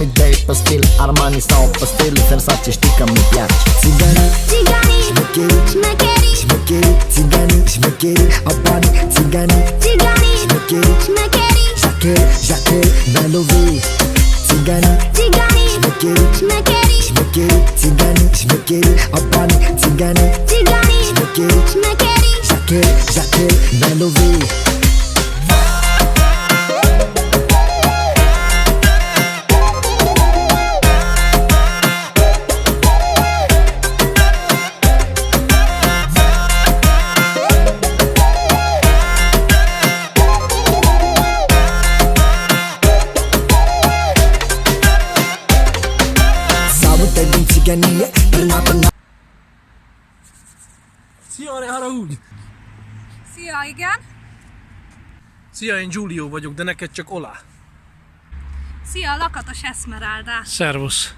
idei pe stil, Armani sau pe stil Versace, știi că mi place. Țiganii, țiganii, șmecherii, șmecherii, șmecherii, țiganii, șmecherii, au bani. Țiganii, țiganii, șmecherii, șmecherii, jacheri, jacheri, n-ai lovit. Țiganii, țiganii, șmecherii, șmecherii, șmecherii, țiganii, șmecherii, au bani. Țiganii, țiganii, șmecherii, șmecherii. jacheri, jacheri, n-ai lovit. Szia, ne haragudj! Szia, igen? Szia, én Giulio vagyok, de neked csak Ola. Szia, Lakatos Esmeralda. Szervusz.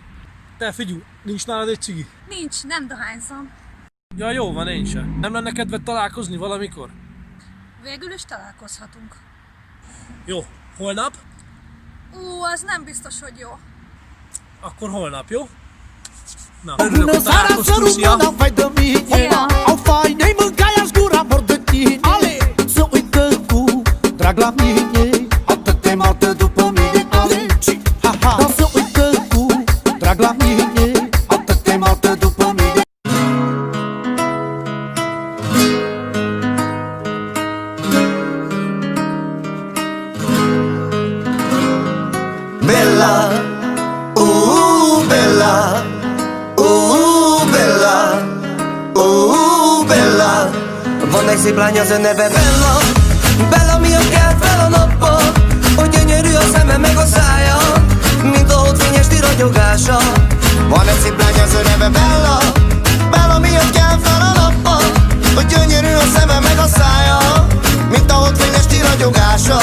Te figyelj, nincs nálad egy cigi? Nincs, nem dohányzom. Ja, jó van, én sem. Nem lenne kedved találkozni valamikor? Végül is találkozhatunk. Jó, holnap? Az nem biztos, hogy jó. Akkor holnap, jó? Na, örülök, hogy találkoztunk, szia! Szia! Au fainei mâncai-aș gura vor de tine. Ale! Să uită cu drag la mine, atât te mată după mine. Ale! Ha, ha! Dar să uită cu drag la mine, atât te mată după mine. Bella, bella, bella, bella. Van egy szép lány, az a neve Bella. Bella miatt kelt fel a nappal, hogy gyönyörű a szeme meg a szája, mint a holdfényes tiragyogása. Van egy szép lány, az ő neve Bella. Bella miatt kell fel a nappal, hogy gyönyörű a szeme meg a szája, mint a holdfényes tiragyogása.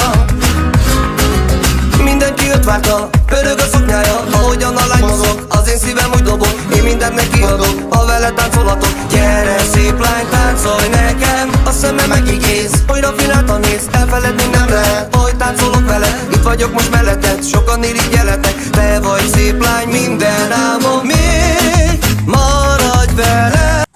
Mindenki őt várta, pörög a szoknyája, ahogyan a lány mozog, az én szívem úgy dobog, én mindent neki adok, ha vele táncolhatok. Gyere szép lány, táncolj nekem, a szeme megigéz, hogy rafinált a néz, elfeledni nem lehet, ahogy táncolok vele, itt vagyok most melletted, sokan irigyeletek, te vagy szép lány, minden álmom, még maradj vele.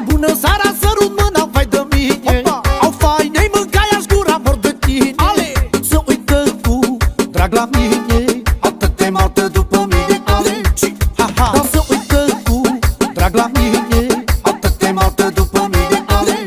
Bună seara, sărut mâna, vai de mine. Au fainei mâncai-aș gura vor de tine. Ale! Să uită cu drag la mine, atât te mată după mine. Ale! Ha, ha! Dar să uită cu drag la mine, atât te mată după mine. Ale!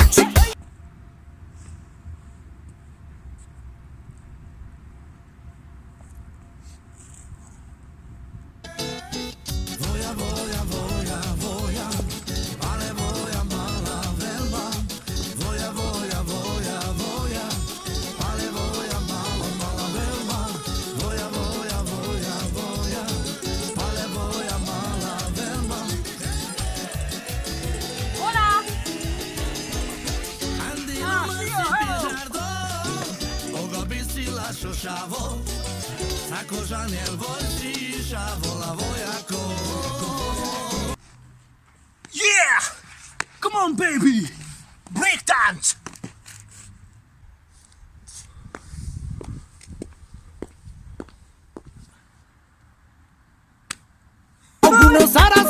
Hola! Yeah! Come on, baby! Break dance! Bună seara,